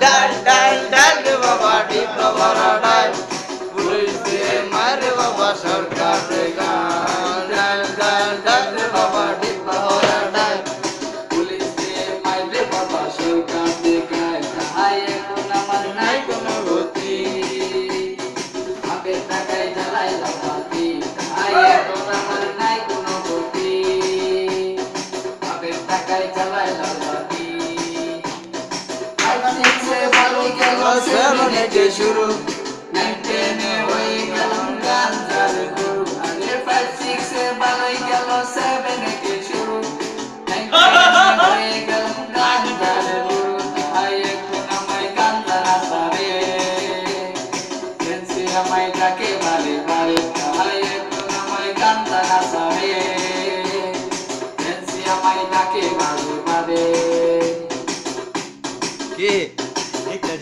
ডাল ডাল ডাল রে বাবা ডিপ্লো ভরা ডাল পুলিশ দিয়ে মারে বাবা সরকার রে গান ডাল ডাল ডাল রে বাবা ডিপ্লো ভরা ডাল পুলিশ দিয়ে মারে বাবা সরকার রে গান আয় এখন আমার নাই কোনো গতি বাপের টাকায় জ্বালাইলাম বাতি আয় এখন আমার নাই কোনো গতি বাপের টাকায় জ্বালাইলাম বাতি সেভেনে যে শুরু নাইনটেনে হয়ে গেলাম গাঞ্জার গুরু আরে 5-6 এ ভালোই গেল সেভেনে যে শুরু নাইনটেনে হয়ে গেলাম গাঞ্জার গুরু আই এখন আমায় গাঞ্জা রাস্তারে ফ্রেন্সি আমায় ডাকে বারে বারে আই এখন আমায় গাঞ্জা রাস্তারে ফ্রেন্সি আমায় ডাকে বারে বারে কে একটা